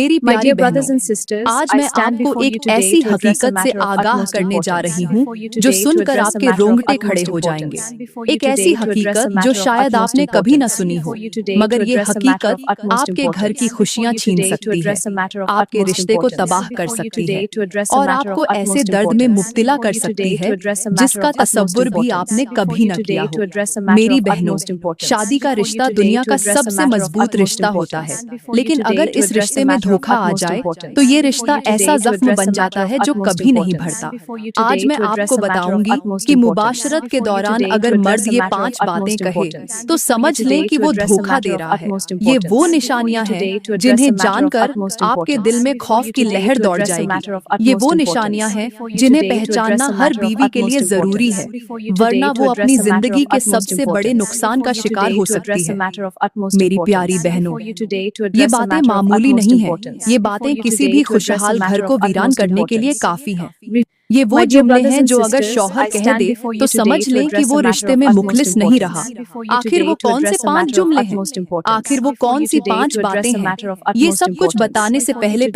میری پیاری بہنوں، آج میں آپ کو ایک ایسی حقیقت سے آگاہ کرنے جا رہی ہوں جو سن کر آپ کے رونگٹے کھڑے ہو جائیں گے۔ ایک ایسی حقیقت جو شاید آپ نے کبھی نہ سنی ہو، مگر یہ حقیقت آپ کے گھر کی خوشیاں چھین سکتی ہے، آپ کے رشتے کو تباہ کر سکتی ہے اور آپ کو ایسے درد میں مبتلا کر سکتی ہے جس کا تصور بھی آپ نے کبھی نہ کیا ہو۔ میری بہنوں، شادی کا رشتہ دنیا کا سب سے مضبوط رشتہ ہوتا ہے، لیکن اگر اس رشتے میں دھوکہ آ جائے تو یہ رشتہ ایسا زخم بن جاتا ہے جو کبھی نہیں بھرتا۔ آج میں آپ کو بتاؤں گی کہ مباشرت کے دوران اگر مرد یہ 5 باتیں کہے تو سمجھ لیں کہ وہ دھوکہ دے رہا ہے۔ یہ وہ نشانیاں ہیں جنہیں جان کر آپ کے دل میں خوف کی لہر دوڑ جائے گی۔ یہ وہ نشانیاں ہیں جنہیں پہچاننا ہر بیوی کے لیے ضروری ہے، ورنہ وہ اپنی زندگی کے سب سے بڑے نقصان کا شکار ہو سکتی ہے۔ میری پیاری بہنوں، یہ باتیں معمولی نہیں ہیں، یہ باتیں کسی بھی خوشحال گھر کو ویران کرنے کے لیے کافی ہیں۔ یہ وہ جملے ہیں جو اگر شوہر کہہ دے تو سمجھ لیں کہ وہ رشتے میں مخلص نہیں رہا۔ آخر وہ کون سے 5 جملے ہیں؟ آخر وہ کون سی 5 باتیں ہیں؟ یہ سب کچھ بتانے سے پہلے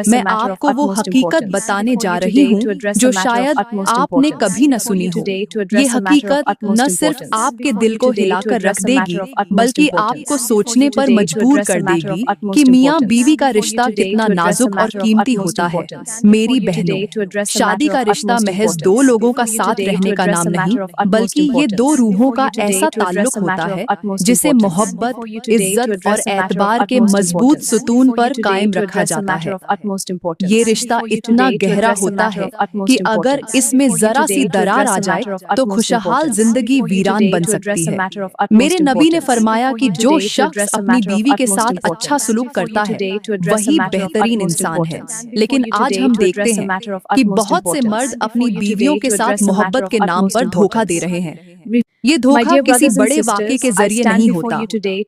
میں آپ کو وہ حقیقت بتانے جا رہی ہوں جو شاید آپ نے کبھی نہ سنی ہو۔ یہ حقیقت نہ صرف آپ کے دل کو ہلا کر رکھ دے گی بلکہ آپ کو سوچنے پر مجبور کر دے گی کہ میاں بیوی کا رشتہ کتنا نازک اور قیمتی ہوتا ہے۔ میری بہنوں، شادی کا رشتہ محض 2 لوگوں کا ساتھ رہنے کا نام نہیں بلکہ یہ 2 روحوں کا ایسا تعلق ہوتا ہے جسے محبت، عزت اور اعتبار کے مضبوط ستون پر قائم رکھا جاتا ہے۔ یہ رشتہ اتنا گہرا ہوتا ہے کہ اگر اس میں ذرا سی درار آ جائے تو خوشحال زندگی ویران بن سکتی ہے۔ میرے نبی نے فرمایا کہ جو شخص اپنی بیوی کے ساتھ اچھا سلوک کرتا ہے وہی بہترین انسان ہے، لیکن آج ہم دیکھتے ہیں کہ بہت سے مرد اپنی بیویوں کے ساتھ محبت کے نام پر دھوکہ دے رہے ہیں۔ یہ دھوکہ کسی بڑے واقعے کے ذریعے نہیں ہوتا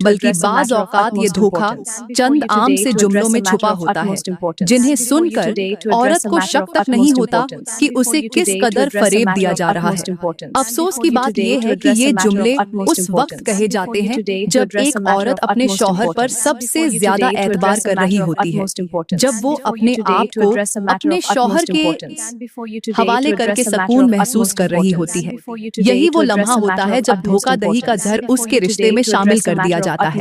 بلکہ بعض اوقات یہ دھوکہ چند عام سے جملوں میں چھپا ہوتا ہے جنہیں سن کر عورت کو شک تک نہیں ہوتا کہ اسے کس قدر فریب دیا جا رہا ہے۔ افسوس کی بات یہ ہے کہ یہ جملے اس وقت کہے جاتے ہیں جب ایک عورت اپنے شوہر پر سب سے زیادہ اعتبار کر رہی ہوتی ہے، جب وہ اپنے آپ کو اپنے شوہر کے حوالے کر کے سکون محسوس کر رہی ہوتی ہے۔ یہی وہ لمحہ ہوتا ہے جب دھوکہ دہی کا زہر اس کے رشتے میں شامل کر دیا جاتا ہے۔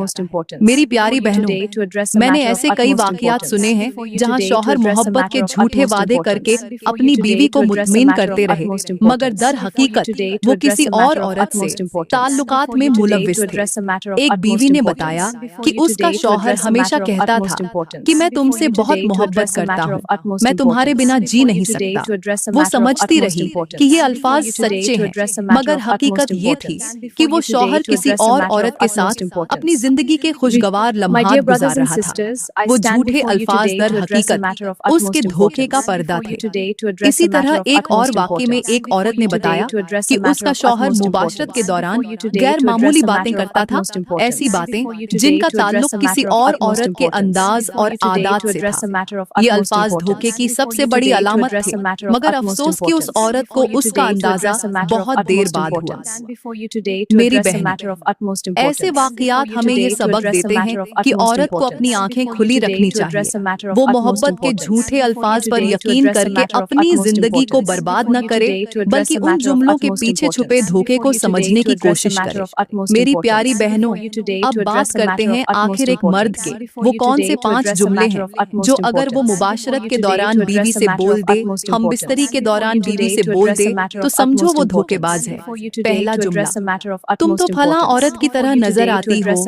میری پیاری بہنوں، میں نے ایسے کئی واقعات سنے ہیں جہاں شوہر محبت کے جھوٹے وعدے کر کے اپنی بیوی کو مطمئن کرتے رہے مگر در حقیقت وہ کسی اور عورت سے تعلقات میں ملوث تھے۔ ایک بیوی نے بتایا کہ اس کا شوہر ہمیشہ کہتا تھا کہ میں تم سے بہت محبت کرتا ہوں، میں تمہارے بنا جی نہیں سکتا۔ وہ سمجھتی رہی کہ یہ الفاظ سچے ہیں مگر حقیقت یہ تھی کہ وہ شوہر کسی اور عورت کے ساتھ اپنی زندگی کے خوشگوار لمحات گزار رہا تھا۔ وہ جھوٹے الفاظ در حقیقت اس کے دھوکے کا پردہ تھے۔ اسی طرح ایک اور واقعے میں ایک عورت نے بتایا کہ اس کا شوہر مباشرت کے دوران غیر معمولی باتیں کرتا تھا، ایسی باتیں جن کا تعلق کسی اور عورت کے انداز اور عادات سے تھا۔ یہ الفاظ دھوکے کی سب سے بڑی علامت تھے مگر افسوس کہ اس عورت کو اس کا اندازہ بہت دیر بعد ہوا۔ میری بہنوں، ایسے واقعات ہمیں یہ سبق دیتے ہیں کہ عورت کو اپنی آنکھیں کھلی رکھنی چاہیے، وہ محبت کے جھوٹے الفاظ پر یقین کر کے اپنی زندگی کو برباد نہ کرے بلکہ ان جملوں کے پیچھے چھپے دھوکے کو سمجھنے کی کوشش کرے۔ میری پیاری بہنوں، اب بات کرتے ہیں آخر ایک مرد کے وہ کون سے 5 جملے ہیں جو اگر وہ مباشرت کے دوران بیوی سے بول دے، ہم بستری کے دوران بیوی سے بول دے تو سمجھو وہ دھوکے باز ہے۔ پہلا جملہ، تم تو فلاں عورت کی طرح نظر آتی ہو۔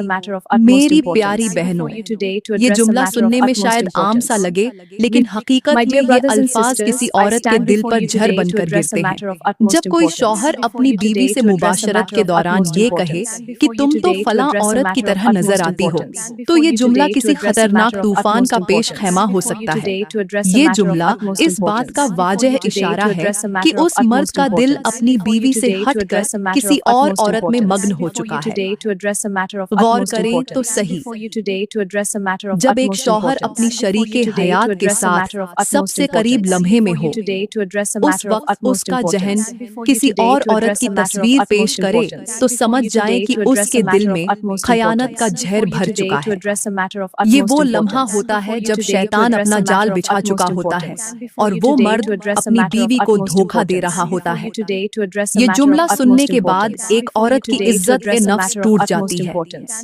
میری پیاری بہنوں، یہ جملہ سننے میں شاید عام سا لگے لیکن حقیقت میں یہ الفاظ کسی عورت کے دل پر جھر بن کر گرتے ہیں۔ جب کوئی شوہر اپنی بیوی سے مباشرت کے دوران یہ کہے کہ تم تو فلاں عورت کی طرح نظر آتی ہو تو یہ جملہ کسی خطرناک طوفان کا پیش خیمہ ہو سکتا ہے۔ یہ جملہ اس بات کا واضح اشارہ ہے کہ اس مرد کا دل اپنی بیوی سے ہٹ کر کسی किसी और औरत में मग्न हो चुका है। गौर करें तो सही, जब एक शौहर अपनी शरीके हयात के साथ सबसे करीब लम्हे में हो, उस वक्त उसका जहन किसी और औरत की तस्वीर पेश करे तो समझ जाएं कि उसके दिल में खयानत का जहर भर चुका है। ये वो लम्हा होता है जब शैतान अपना जाल बिछा चुका होता है और वो मर्द अपनी बीवी को धोखा दे रहा होता है। ये जुमला सुनने के बाद एक औरत की इज्जत ए नफ्स टूट जाती है,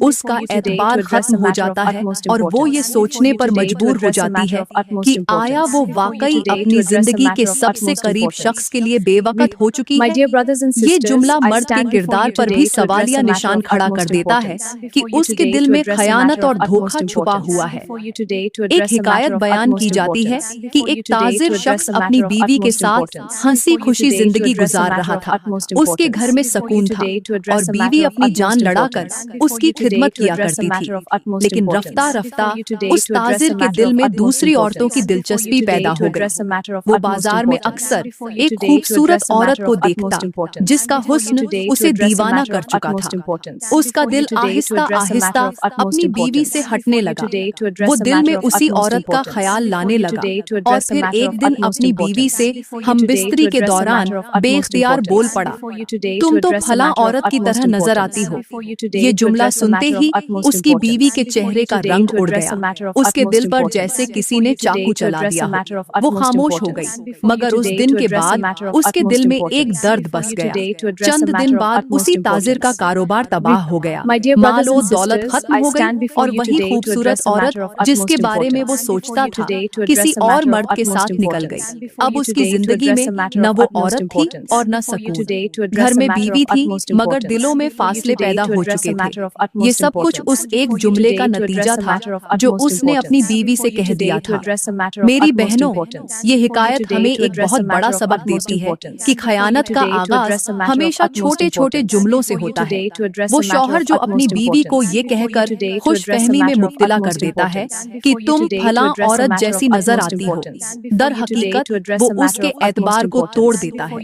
उसका एतबार खत्म हो जाता है और वो ये सोचने पर मजबूर हो जाती है कि आया वो वाकई अपनी जिंदगी के सबसे करीब शख्स के लिए बेवकत हो चुकी है। ये जुमला मर्द के किरदार पर भी सवालिया निशान खड़ा कर देता है कि उसके दिल में खयानत और धोखा छुपा हुआ है। एक हिकायत बयान की जाती है कि एक ताजिर शख्स अपनी बीवी के साथ हंसी खुशी जिंदगी गुजार रहा था। उसके घर में सुकून था और बीवी अपनी जान लड़ाकर उसकी खिदमत किया करती थी। लेकिन रफ्ता रफ्ता उस ताजिर के दिल में दूसरी औरतों की दिलचस्पी पैदा हो गई। वो बाजार में अक्सर एक खूबसूरत औरत को देखता जिसका हुस्न उसे दीवाना कर चुका था। उसका दिल आहिस्ता आहिस्ता अपनी बीवी से हटने लगा। वो दिल में उसी औरत का ख्याल लाने लगा और फिर एक दिन अपनी बीवी से हमबिस्तरी के दौरान बेख्तियार बोल पड़ा, तुम तो फला औरत की तरह नजर आती हो। ये जुमला सुनते ही उसकी बीवी के चेहरे का रंग उड़ गया। उसके दिल पर जैसे किसी ने चाकू चला दिया हो। वो खामोश हो गई, मगर उस दिन के बाद उसके दिल में एक दर्द बस गया। चंद दिन बाद उसी ताजिर का कारोबार तबाह हो गया। मालो दौलत खत्म हो गई और वही खूबसूरत औरत जिसके बारे में वो सोचता था किसी और मर्द के साथ निकल गई। अब उसकी जिंदगी में न वो औरत थी और न सुकून। घर में बीवी थी मगर दिलों में फासले पैदा हो चुके थे। ये सब कुछ उस एक जुमले का नतीजा था जो उसने अपनी बीवी से कह दिया था। मेरी बहनों, ये हिकायत हमें एक बहुत बड़ा सबक देती है कि खयानत का आगाज हमेशा छोटे छोटे जुमलों से होता है। वो शौहर जो अपनी बीवी को ये कहकर खुशफहमी में मुब्तला कर देता है कि तुम फलां औरत जैसी नजर आती हो, दर हकीकत वो उसके एतबार को तोड़ देता है।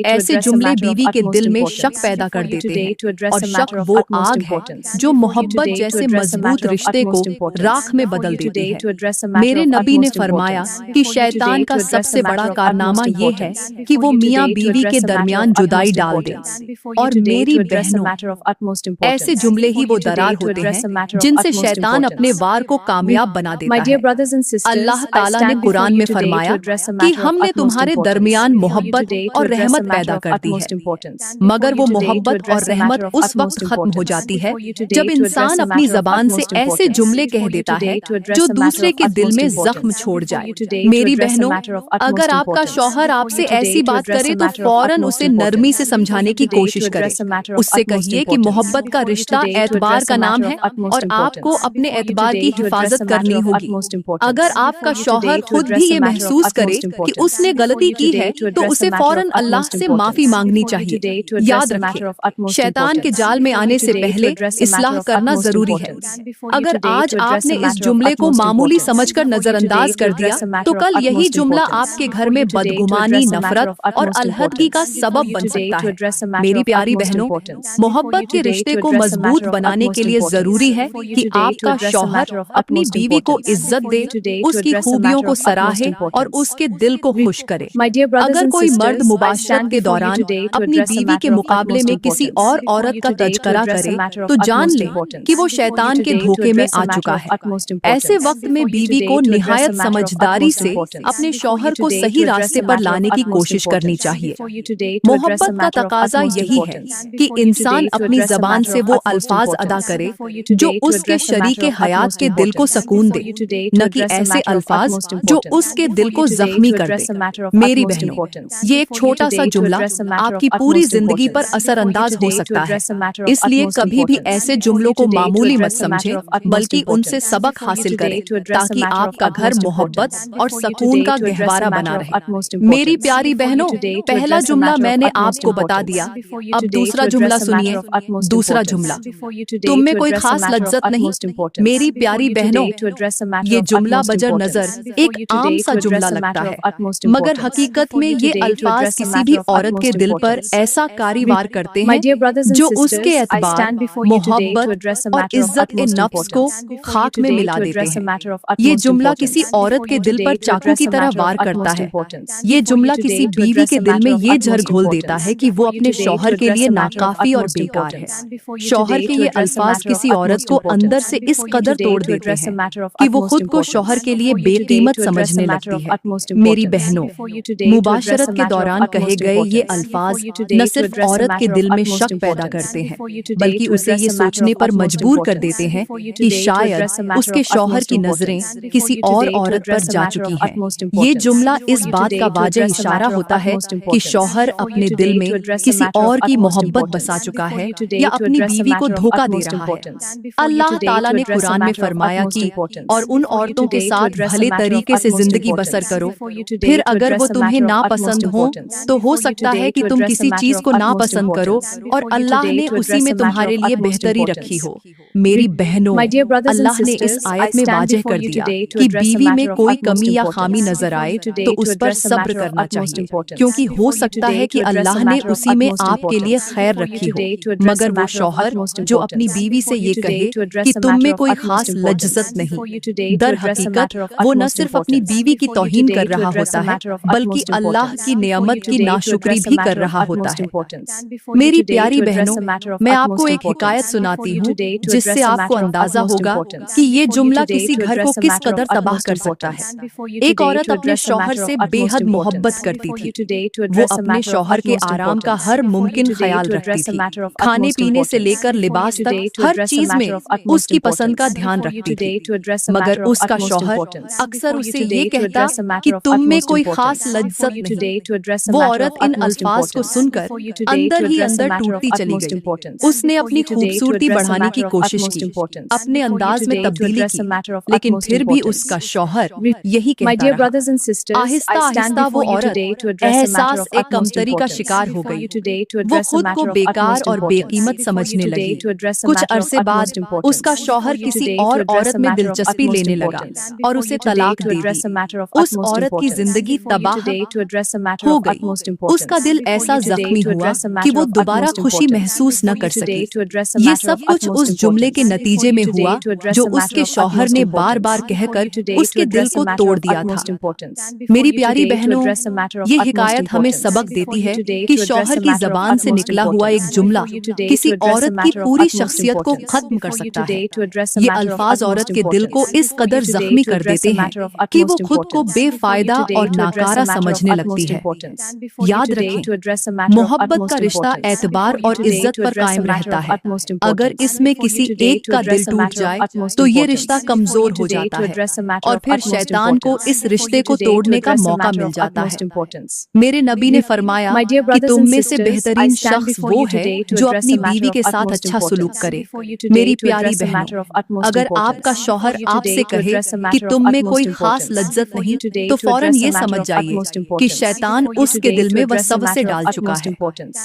ऐसे जुमले बीवी के दिल में शक पैदा कर देते हैं और शक वो आग है जो मोहब्बत जैसे मजबूत रिश्ते को राख में बदल देती है। मेरे नबी ने फरमाया कि शैतान का सबसे बड़ा कारनामा ये है कि वो मियाँ बीवी के दरमियान जुदाई डाल दे। और मेरी बहनों, ऐसे जुमले ही वो दरार होते हैं जिनसे शैतान अपने वार को कामयाब बना देता है। अल्लाह ताला ने कुरान में फरमाया कि हमने तुम्हारे दरमियान मोहब्बत और रहमत पैदा कर दी है, मगर वो मोहब्बत और रहमत उस वक्त खत्म हो जाती है जब इंसान अपनी जबान से ऐसे जुमले कह देता है जो दूसरे के दिल में जख्म छोड़ जाए। मेरी बहनों, अगर आपका शौहर आपसे ऐसी बात करे तो फौरन उसे नरमी से समझाने की कोशिश करें। उससे कहिए कि मोहब्बत का रिश्ता एतबार का नाम है और आपको अपने एतबार की हिफाजत करनी होगी। अगर आपका शौहर खुद भी ये महसूस करे कि उसने गलती की है तो उसे फौरन अल्लाह से माफी मांगनी चाहिए। याद रखें, शैतान के जाल में आने से पहले इस्लाह करना जरूरी है। अगर आज आपने इस जुमले को मामूली समझकर नजरअंदाज कर दिया तो कल यही जुमला आपके घर में बदगुमानी, नफरत और अलहदगी का सबब बन सकता है। मेरी प्यारी बहनों, मोहब्बत के रिश्ते को मजबूत बनाने के लिए जरूरी है कि आपका शौहर अपनी बीवी को इज्जत दे, उसकी खूबियों को सराहे और उसके दिल को खुश करे। अगर कोई मर्द मुबाशरत के दौरान अपनी बीवी के मुकाबले में किसी और औरत का तज़किरा करे तो जान ले कि वो शैतान के धोखे में आ चुका है। ऐसे वक्त में बीवी को निहायत समझदारी से अपने शौहर को सही रास्ते पर लाने की कोशिश करनी चाहिए। मोहब्बत का तकाजा यही है कि इंसान अपनी जबान से वो अल्फाज अदा करे जो उसके शरीके हयात के दिल को सुकून दे, न कि ऐसे अल्फाज जो उसके दिल को जख्मी कर दे। मेरी बहनों, ये एक छोटा सा जुमला आपकी पूरी जिंदगी पर असर अंदाज हो सकता है। इसलिए कभी भी ऐसे जुमलों को मामूली मत समझें, बल्कि उनसे सबक हासिल करें ताकि आपका घर मोहब्बत और सुकून का गहवारा बना रहे। मेरी प्यारी बहनों, पहला जुमला मैंने आपको बता दिया, अब दूसरा जुमला सुनिए। दूसरा जुमला, तुम में कोई खास लज्जत नहीं। मेरी प्यारी बहनों, ये जुमला बजर नजर एक आम सा जुमला लगता है, मगर हकीकत में ये अल्फाज किसी भी औरत के दिल पर ऐसा कारी وار کرتے ہیں جو اس کے اعتبار، محبت اور عزت نفس کو خاک میں ملا دیتے ہیں۔ یہ جملہ کسی عورت کے دل پر چاقو کی طرح وار کرتا ہے۔ یہ جملہ کسی بیوی کے دل میں یہ جھر گھول دیتا ہے کہ وہ اپنے شوہر کے لیے ناکافی اور بیکار ہے۔ شوہر کے یہ الفاظ کسی عورت کو اندر سے اس قدر توڑ دیتے ہیں کہ وہ خود کو شوہر کے لیے بے قیمت سمجھنے لگتی ہے۔ میری بہنوں، مباشرت کے دوران کہے گئے یہ الفاظ نہ صرف عورت کے دل میں شک پیدا کرتے ہیں بلکہ اسے یہ سوچنے پر مجبور کر دیتے ہیں کہ شاید اس کے شوہر کی نظریں کسی اور عورت پر جا چکی ہیں۔ یہ جملہ اس بات کا واضح اشارہ ہوتا ہے کہ شوہر اپنے دل میں کسی اور کی محبت بسا چکا ہے یا اپنی بیوی کو دھوکہ دے رہا ہے۔ اللہ تعالیٰ نے قرآن میں فرمایا کہ اور ان عورتوں کے ساتھ بھلے طریقے سے زندگی بسر کرو، پھر اگر وہ تمہیں ناپسند ہوں تو ہو سکتا ہے کہ تم کسی چیز کو ناپسند کرو اور اللہ نے اسی میں تمہارے لیے بہتری رکھی ہو۔ میری بہنوں، اللہ نے اس آیت میں واضح کر دیا کہ بیوی میں کوئی کمی یا خامی نظر آئے تو اس پر صبر کرنا چاہیے، کیونکہ ہو سکتا ہے کہ اللہ نے اسی میں آپ کے لیے خیر رکھی ہو۔ مگر وہ شوہر جو اپنی بیوی سے یہ کہے کہ تم میں کوئی خاص لذت نہیں، در حقیقت وہ نہ صرف اپنی بیوی کی توہین کر رہا ہوتا ہے بلکہ اللہ کی نعمت کی ناشکری بھی کر رہا ہوتا ہے۔ میری پیاری بہنوں، میں آپ کو ایک حکایت سناتی ہوں جس سے آپ کو اندازہ ہوگا کہ یہ جملہ کسی گھر کو کس قدر تباہ کر سکتا ہے۔ ایک عورت اپنے شوہر سے بے حد محبت کرتی تھی۔ وہ اپنے شوہر کے آرام کا ہر ممکن خیال رکھتی تھی، کھانے پینے سے لے کر لباس تک ہر چیز میں اس کی پسند کا دھیان رکھتی تھی۔ مگر اس کا شوہر اکثر اسے یہ کہتا کہ تم میں کوئی خاص لذت نہیں۔ وہ عورت ان الفاظ کو سن کر اندر ہی اندر ٹوٹتی چلی گئی۔ اس نے اپنی خوبصورتی بڑھانے کی کوشش کی، اپنے انداز میں تبدیلی کی، لیکن پھر بھی اس کا شوہر یہی کہتا رہا۔ آہستہ آہستہ وہ عورت احساس ایک کمتری کا شکار ہو گئی۔ وہ خود کو بیکار اور بے قیمت سمجھنے لگی۔ کچھ عرصے بعد اس کا شوہر کسی اور عورت میں دلچسپی لینے لگا اور اسے طلاق دے دی۔ اس عورت کی زندگی تباہ ہو گئی۔ اس کا دل ایسا زخمی ہوا کہ وہ دوبارہ خوشی محسوس نہ کر سکی۔ یہ سب کچھ اس جملے کے نتیجے میں ہوا جو اس کے شوہر نے بار بار کہہ کر اس کے دل کو توڑ دیا تھا۔ میری پیاری بہنوں، یہ حکایت ہمیں سبق دیتی ہے کہ شوہر کی زبان سے نکلا ہوا ایک جملہ کسی عورت کی پوری شخصیت کو ختم کر سکتا ہے۔ یہ الفاظ عورت کے دل کو اس قدر زخمی کر دیتے ہیں کہ وہ خود کو بے فائدہ اور ناکارہ سمجھنے لگتی ہے۔ یاد رکھیں، محبت کا رشتہ اعتبار اور عزت پر قائم رہتا ہے۔ اگر اس میں کسی ایک کا دل ٹوٹ جائے تو یہ رشتہ کمزور ہو جاتا ہے اور پھر شیطان کو اس رشتے کو توڑنے کا موقع مل جاتا ہے۔ میرے نبی نے فرمایا کہ تم میں سے بہترین شخص وہ ہے جو اپنی بیوی کے ساتھ اچھا سلوک کرے۔ میری پیاری بہنوں، اگر آپ کا شوہر آپ سے کہے کہ تم میں کوئی خاص لذت نہیں تو فوراً یہ سمجھ جائیے کہ شیطان اس کے دل میں وسوسے ڈال چکا ہے۔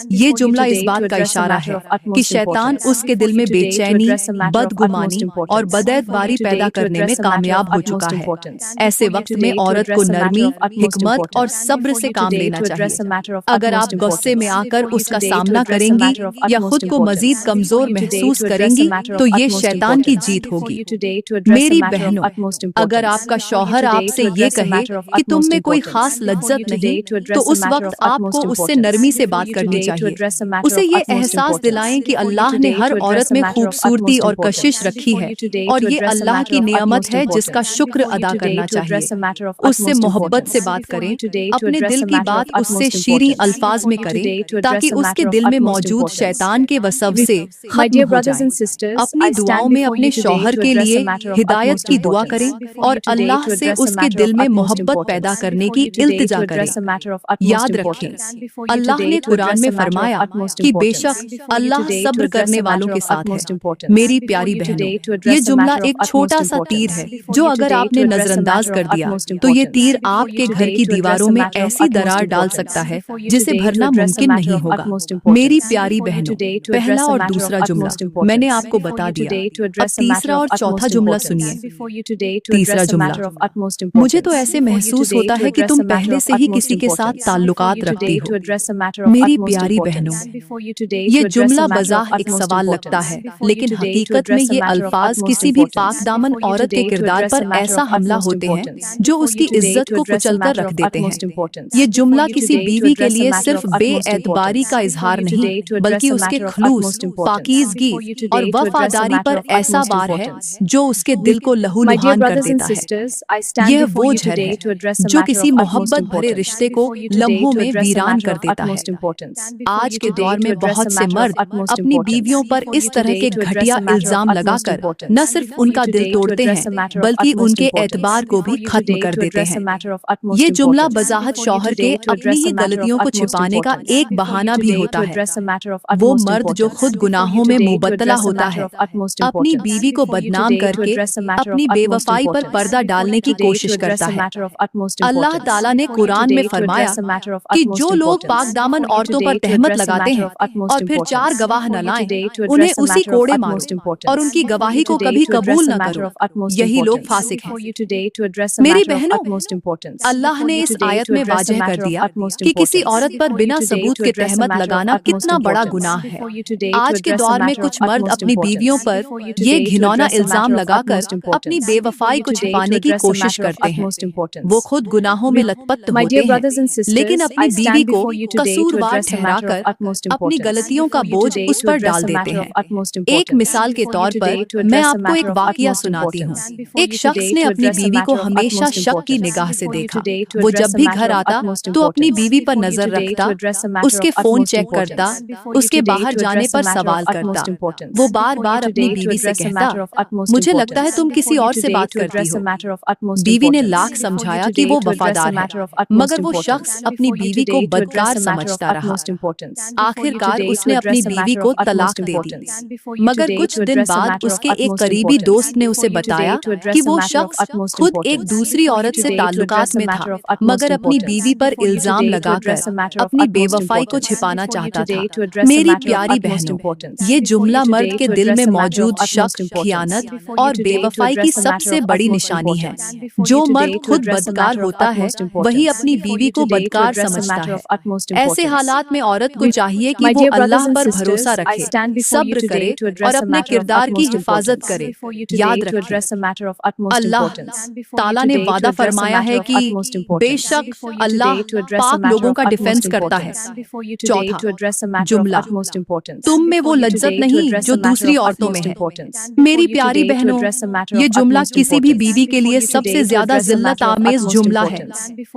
یہ جملہ اس بات کا اشارہ ہے کہ شیطان اس کے دل میں بے چینی، بدگمانی اور بداعتباری پیدا کرنے میں کامیاب ہو چکا ہے۔ ایسے وقت میں عورت کو نرمی، حکمت اور صبر سے کام لینا چاہیے۔ اگر آپ غصے میں آ کر اس کا سامنا کریں گی یا خود کو مزید کمزور محسوس کریں گی تو یہ شیطان کی جیت ہوگی۔ میری بہنوں، اگر آپ کا شوہر آپ سے یہ کہے کہ تم میں کوئی خاص لذت نہیں تو اس وقت آپ کو اس سے نرمی سے بات کرنی چاہیے۔ اسے یہ احساس دلائیں کہ اللہ نے ہر عورت میں خوبصورتی اور کشش رکھی ہے اور یہ اللہ کی نعمت ہے جس کا شکر ادا کرنا چاہیے۔ اس سے محبت سے بات کریں، اپنے دل کی بات اس سے شیریں الفاظ میں کریں تاکہ اس کے دل میں موجود شیطان کے وسوسے ختم ہو جائیں۔ اپنی دعاؤں میں اپنے شوہر کے لیے ہدایت کی دعا کریں اور اللہ سے اس کے دل میں محبت پیدا کرنے کی التجا کریں۔ یاد رکھیں، اللہ نے قرآن میں فرمایا کہ بے شک اللہ صبر کرنے والوں کے ساتھ ہے۔ میری پیاری بہنوں، یہ جملہ ایک چھوٹا سا تیر ہے جو اگر آپ نے نظر انداز کر دیا تو یہ تیر آپ کے گھر کی دیواروں میں ایسی درار ڈال سکتا ہے جسے بھرنا ممکن نہیں ہوگا۔ میری پیاری بہنوں، پہلا اور دوسرا جملہ میں نے آپ کو بتا دیا، اب تیسرا اور چوتھا جملہ سنیے۔ تیسرا جملہ، مجھے تو ایسے محسوس ہوتا ہے کہ تم پہلے سے ہی کسی کے ساتھ تعلقات رکھتی ہو۔ میری پیاری प्यारी बहनों, ये जुमला बज़ाह एक सवाल लगता है, लेकिन हकीकत में ये अल्फाज किसी भी पाक दामन औरत के किरदार पर ऐसा हमला होते हैं जो उसकी इज्जत को कुचलकर रख देते हैं। ये जुमला किसी बीवी के लिए सिर्फ बेएतबारी का इजहार नहीं, बल्कि उसके खुलूस, पाकीज़गी और वफादारी पर ऐसा वार है जो उसके दिल को लहूलुहान कर देता है। यह वो झर है जो किसी मोहब्बत भरे रिश्ते को लम्हों में वीरान कर देता है। आज के दौर में बहुत से मर्द अपनी बीवियों पर इस तरह के घटिया इल्जाम लगाकर न सिर्फ उनका दिल तोड़ते हैं, बल्कि उनके एतबार को भी खत्म कर देते हैं। ये जुमला बज़ाहत शौहर के अपनी ही गलतियों को छिपाने का एक बहाना भी होता है। वो मर्द जो खुद गुनाहों में मुबत्तला होता है, अपनी बीवी को बदनाम करके अपनी बेवफाई पर पर्दा डालने की कोशिश करता है। अल्लाह ताला ने कुरान में फरमाया कि जो लोग पाक दामन औरतों पर तहमत लगाते हैं और फिर 4 गवाह न लाएं, उन्हें उसी कोड़े मारो और उनकी गवाही को कभी कबूल न करो, यही लोग फासिक हैं। मेरी बहनों, अल्लाह ने इस आयत में वाज़ेह कर दिया कि किसी औरत पर बिना सबूत के तहमत लगाना कितना बड़ा गुनाह है। आज के दौर में कुछ मर्द अपनी बीवियों पर ये घिनौना इल्जाम लगाकर अपनी बेवफाई को छिपाने की कोशिश करते हैं। वो खुद गुनाहों में लथपथ होते हैं, लेकिन अपनी बीवी को कसूरवार ठहराकर अपनी गलतियों का बोझ उस पर डाल देते हैं। एक मिसाल के तौर पर मैं आपको एक वाकया सुनाती हूँ। एक शख्स ने अपनी बीवी को हमेशा शक की निगाह से देखा। वो जब भी घर आता तो अपनी बीवी पर नजर रखता, उसके फोन चेक करता, उसके बाहर जाने पर सवाल करता। वो बार बार अपनी बीवी से कहता, मुझे लगता है तुम किसी और से बात करती हो। बीवी ने लाख समझाया कि वो वफादार है, मगर वो शख्स अपनी बीवी को बदकार समझता रहा। आखिरकार उसने अपनी बीवी को तलाक दे दी। मगर कुछ दिन बाद उसके एक करीबी दोस्त ने उसे बताया कि वो शख्स खुद एक दूसरी औरत से ताल्लुकात में था, मगर अपनी बीवी पर इल्जाम लगाकर अपनी बेवफाई को छिपाना चाहता था। मेरी प्यारी बहनों, ये जुमला मर्द के दिल में मौजूद शक, खियानत और बेवफाई की सबसे बड़ी निशानी है। जो मर्द खुद बदकार होता है, वही अपनी बीवी को बदकार समझता है। ऐसे हालात में औरत को चाहिए कि वो अल्लाह पर भरोसा रखे, सब्र करे और अपने किरदार की हिफाजत करे। याद रखें, अल्लाह ताला ने वादा फरमाया है कि बेशक अल्लाह पाक लोगों का डिफेंस करता है। चौथा जुमला, तुम में वो लज्जत नहीं जो दूसरी औरतों में है। मेरी प्यारी बहनों, ये जुमला किसी भी बीवी के लिए सबसे ज्यादा जिल्लत आमेज जुमला है।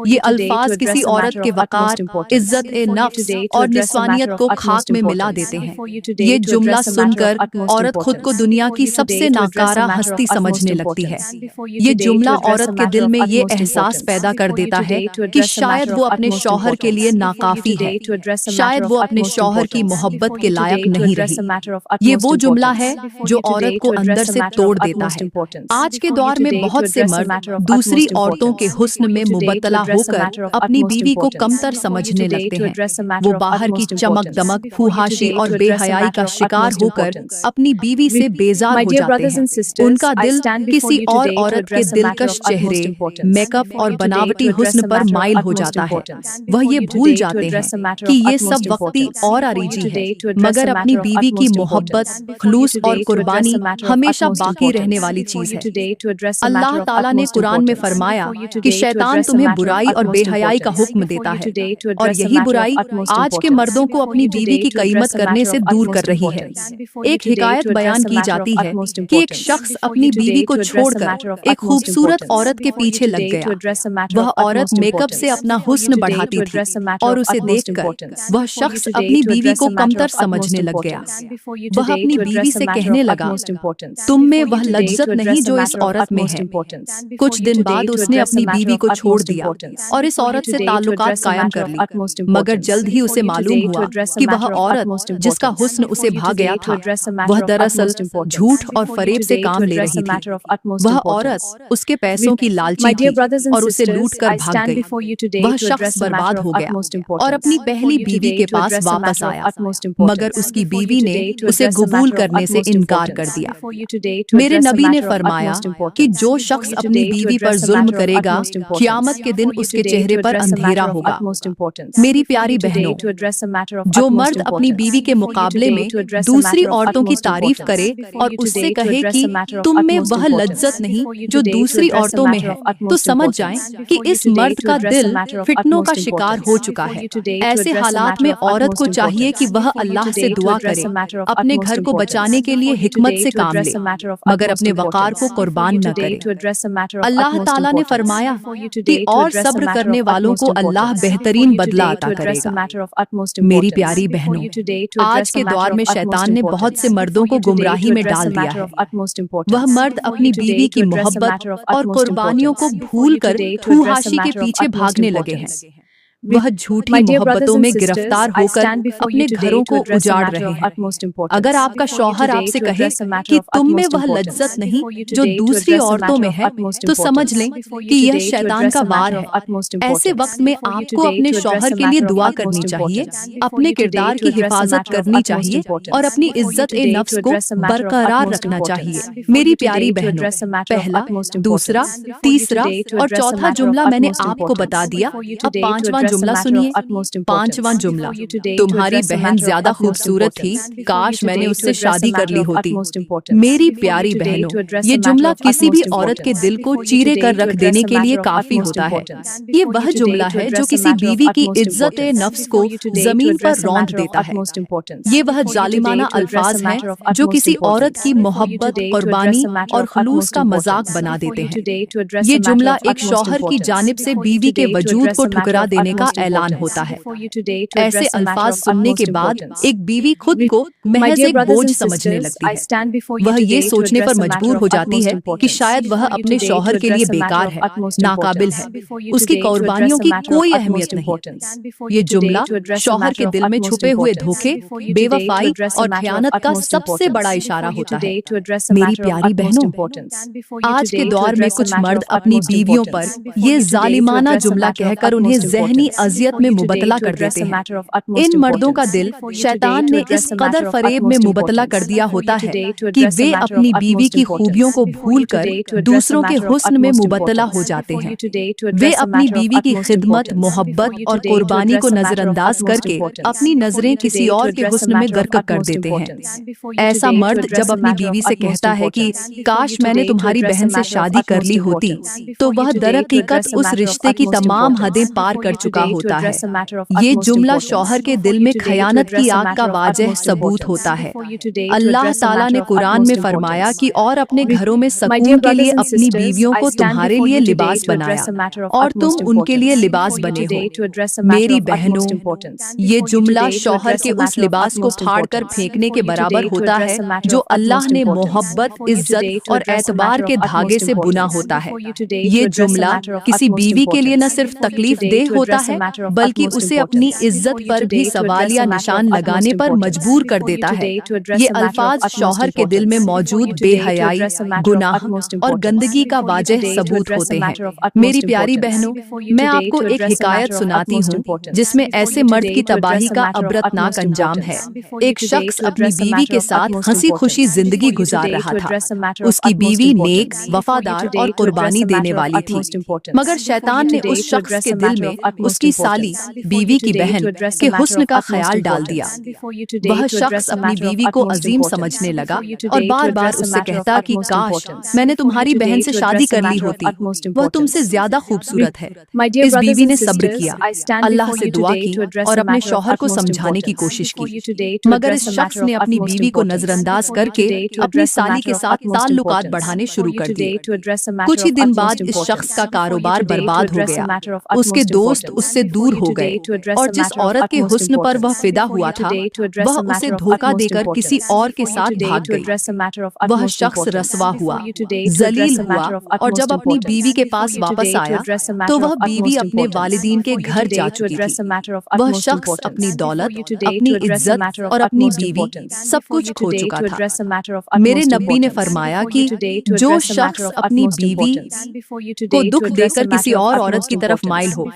ये अल्फाज किसी औरत के वकार, इज्जत ए नफ्स और निस्वानियत को खाक में मिला देते हैं। ये जुमला सुनकर औरत खुद को दुनिया की सबसे नाकारा हस्ती समझने लगती है। ये जुमला औरत के दिल में ये एहसास पैदा कर देता है कि शायद वो अपने शौहर के लिए नाकाफी है, शायद वो अपने शौहर की मोहब्बत के लायक नहीं रही। ये वो जुमला है जो औरत को अंदर से तोड़ देता है। आज के दौर में बहुत से मर्द दूसरी औरतों के हुस्न में मुबत्तला होकर अपनी बीवी को कमतर समझने लगते हैं। वो बाहर की चमक दमक, फुहाशी और बेहयाई का शिकार होकर अपनी बीवी से बेजार हो जाते हैं। उनका दिल किसी और औरत के दिलकश चेहरे, मेकअप और बनावटी हुस्न पर माइल हो जाता है। वह ये भूल जाते हैं कि ये सब वक्ती और आरीजी है, मगर अपनी बीवी की मोहब्बत, खुलूस और कुर्बानी हमेशा बाकी रहने वाली चीज है। अल्लाह ताला ने कुरान में फरमाया कि शैतान तुम्हें बुराई और बेहयाई का हुक्म देता है, और यही बुराई आज के मर्दों को अपनी बीवी की क़ीमत करने से दूर कर रही है। एक हिकायत बयान की जाती है कि एक शख्स अपनी बीवी को छोड़कर एक खूबसूरत औरत के पीछे लग गया। वह औरत मेकअप से अपना हुस्न बढ़ाती थी और उसे देखकर वह शख्स अपनी बीवी को कमतर समझने लग गया। वह अपनी बीवी से कहने लगा, तुम में वह लज्जत नहीं जो इस औरत में है। कुछ दिन बाद उसने अपनी बीवी को छोड़ दिया और इस औरत से ताल्लुकात कायम कर ली, मगर जल्द ही उसे मालूम हुआ कि वह औरत जिसका हुस्न उसे भा गया था, वह दरअसल झूठ और फरेब से काम ले रही थी। वह औरत उसके पैसों की लालची थी और उसे लूट कर भाग गई। वह शख्स बर्बाद हो गया और अपनी पहली बीवी के पास वापस आया, मगर उसकी बीवी ने उसे कबूल करने से इनकार कर दिया। मेरे नबी ने फरमाया कि जो शख्स अपनी बीवी पर जुल्म करेगा, क़यामत के दिन उसके चेहरे पर अंधेरा होगा। मेरी प्यारी बहनों, जो मर्द अपनी बीवी के मुकाबले में दूसरी औरतों की तारीफ करे और उससे कहे कि तुम में वह लज्जत नहीं जो दूसरी औरतों में है, तो समझ जाएं कि इस मर्द का दिल फितनों का शिकार हो चुका है। ऐसे हालात में औरत को चाहिए कि वह अल्लाह से दुआ करे, अपने घर को बचाने के लिए हिकमत से काम ले, मगर अपने वकार को कुर्बान न करे। अल्लाह ताला ने फरमाया कि और सब्र करने वालों को अल्लाह बेहतरीन बदला अता करेगा। मेरी प्यारी बहनों, आज के दौर में शैतान ने बहुत से मर्दों को गुमराही में डाल दिया है। वह मर्द अपनी बीवी की मोहब्बत और कुर्बानियों को भूलकर फूहाशी के पीछे भागने लगे हैं। वह झूठी मोहब्बतों में गिरफ्तार होकर अपने घरों को उजाड़ रहे हैं। अगर आपका शौहर आपसे कहे कि तुम में वह लज्जत नहीं जो दूसरी औरतों में है, तो समझ लें कि यह शैतान का वार है। ऐसे वक्त में आपको अपने शौहर के लिए दुआ करनी चाहिए, अपने किरदार की हिफाजत करनी चाहिए और अपनी इज्जत ए नफ्स को बरकरार रखना चाहिए। मेरी प्यारी बहनों, पहला, दूसरा, तीसरा और चौथा जुमला मैंने आपको बता दिया। अब पांचवा जुमला सुनिए। पांचवा जुमला, तुम्हारी बहन ज्यादा खूबसूरत थी, काश मैंने उससे शादी कर ली होती। मेरी प्यारी बहनों, ये जुमला किसी भी औरत के दिल को चीरे कर रख देने के लिए काफी होता है। ये वह जुमला है जो किसी बीवी की इज्जत नफ्स को जमीन पर रौंद देता है। ये वह जालिमाना अल्फाज हैं जो किसी औरत की मोहब्बत, कुर्बानी और खुलूस का मजाक बना देते हैं। ये जुमला एक शौहर की जानिब से बीवी के वजूद को ठुकरा देने का ऐलान होता है। ऐसे अल्फाज सुनने के बाद एक बीवी खुद को महज एक बोझ समझने लगती है। वह ये सोचने पर मजबूर हो जाती है कि शायद वह अपने शौहर के लिए बेकार है, नाकाबिल है, उसकी कुर्बानियों की कोई अहमियत नहीं। ये जुमला शौहर के दिल में छुपे हुए धोखे, बेवफाई और खयानत का सबसे बड़ा इशारा होता है। मेरी प्यारी बहनों, आज के दौर में कुछ मर्द अपनी बीवियों पर ये जालिमाना जुमला कहकर उन्हें ज़हनी अजियत में मुबतला कर देते हैं। इन मर्दों का दिल शैतान ने इस कदर फरेब में मुबतला कर दिया होता है कि वे अपनी बीवी की खूबियों को भूलकर दूसरों के हुस्न में मुबतला हो जाते हैं। वे अपनी बीवी की खिदमत, मोहब्बत और कुर्बानी को नजरअंदाज करके अपनी नजरें किसी और के हुस्न में गर्क कर देते हैं। ऐसा मर्द जब अपनी बीवी से कहता है कि काश मैंने तुम्हारी बहन से शादी कर ली होती, तो वह दरहकीकत उस रिश्ते की तमाम हदें पार कर चुका होता है। ये जुमला शौहर के दिल में खयानत की आग का वाजह सबूत होता है। अल्लाह ताला ने कुरान में फरमाया कि और अपने घरों में सुकून के लिए अपनी बीवियों को तुम्हारे लिए लिबास बनाया और तुम उनके लिए लिबास बने हो। मेरी बहनों, ये जुमला शौहर के उस लिबास को फाड़कर फेंकने के बराबर होता है जो अल्लाह ने मोहब्बत, इज्जत और एतबार के धागे से बुना होता है। ये जुमला किसी बीवी के लिए न सिर्फ तकलीफ दे होता है, बल्कि उसे अपनी इज्जत पर भी सवाल या निशान लगाने पर मजबूर कर देता है। ये अल्फाज शौहर के दिल में मौजूद बेहयाई, गुनाह और गंदगी का वाजह सबूत होते हैं। मेरी प्यारी बहनों, मैं आपको एक हिकायत सुनाती हूँ जिसमें ऐसे मर्द की तबाही का अबरतनाक अंजाम है। एक शख्स अपनी बीवी के साथ हंसी खुशी जिंदगी गुजार रहा था। उसकी बीवी नेक, वफादार और कुर्बानी देने वाली थी, मगर शैतान ने उस शख्स के दिल में उसकी साली, बीवी की बहन के हुस्न का ख्याल डाल दिया। वह शख्स अपनी बीवी को अजीम समझने लगा और बार बार उससे कहता कि काश मैंने तुम्हारी बहन से शादी कर ली होती, वह तुमसे ज्यादा खूबसूरत है। इस बीवी ने सब्र किया, अल्लाह से दुआ की और अपने शौहर को समझाने की कोशिश की, मगर इस शख्स ने अपनी बीवी को नजरअंदाज करके अपनी साली के साथ ताल्लुकात बढ़ाने शुरू कर दिए। कुछ ही दिन बाद इस शख्स का कारोबार बर्बाद हो गया। उसके दोस्त उससे दूर हो गए और जिस औरत के हुस्न पर वह फिदा हुआ था, वह उसे धोखा देकर किसी और के साथ भाग गई। वह शख्स रसवा हुआ, जलील हुआ और जब अपनी बीवी के पास वापस आया तो वह बीवी अपने वालिदीन के घर जा चुकी थी। वह शख्स अपनी दौलत, अपनी इज्जत और अपनी बीवी सब कुछ खो चुका था। मेरे नबी ने फरमाया कि जो शख्स अपनी बीवी को दुख देकर किसी और औरत की तरफ माइल हो,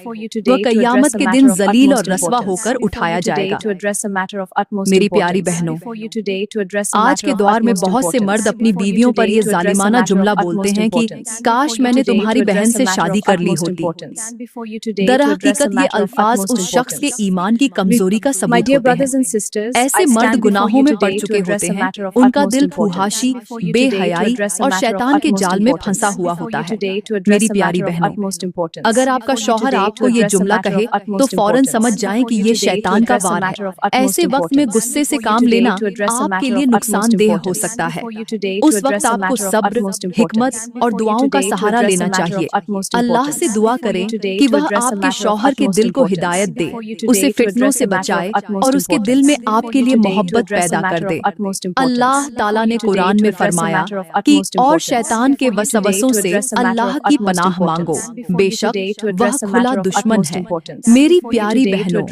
वो क़यामत के दिन जलील और रस्वा होकर उठाया जाएगा। मेरी प्यारी बहनों, आज के दौर में बहुत से मर्द अपनी बीवियों पर ये जालिमाना जुमला बोलते हैं कि काश मैंने तुम्हारी बहन से शादी कर ली होती। दरहकीकत ये अल्फाज उस शख्स के ईमान की कमजोरी का सबूत होते हैं। ऐसे मर्द गुनाहों में पड़ चुके होते हैं, उनका दिल फुहाशी, बेहयाई और शैतान के जाल में फंसा हुआ होता है। मेरी प्यारी बहनों, अगर आपका शौहर आपको ये जुमला कहे तो फौरन समझ जाएं कि ये शैतान का वार है। ऐसे वक्त में गुस्से से काम लेना आपके लिए नुकसानदेह हो सकता है। उस वक्त आपको सब्र, हिकमत और दुआओं का सहारा लेना चाहिए। अल्लाह से दुआ करें कि वह आपके शौहर के दिल को हिदायत दे, उसे फितनों से बचाए और उसके दिल में आपके लिए मोहब्बत पैदा कर दे। अल्लाह ताला ने कुरान में फरमाया कि और शैतान के वसवसों से अल्लाह की पनाह मांगो, बेशक वह खुला दुश्मन है। मेरी प्यारी बहनों,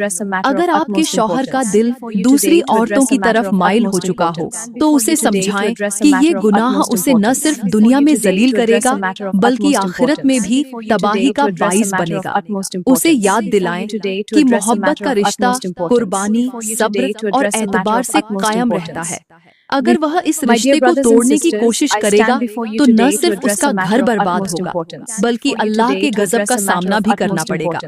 अगर आपके शौहर का दिल दूसरी औरतों की तरफ माइल हो चुका हो तो उसे समझाएं कि ये गुनाह उसे न सिर्फ दुनिया में जलील करेगा बल्कि आखिरत में भी तबाही का बाइस बनेगा। उसे याद दिलाएं कि मोहब्बत का रिश्ता कुर्बानी, सब्र और एतबार से कायम रहता है। अगर वह इस रिश्ते को तोड़ने की कोशिश करेगा तो न सिर्फ उसका घर बर्बाद होगा बल्कि अल्लाह के गजब का सामना भी करना पड़ेगा।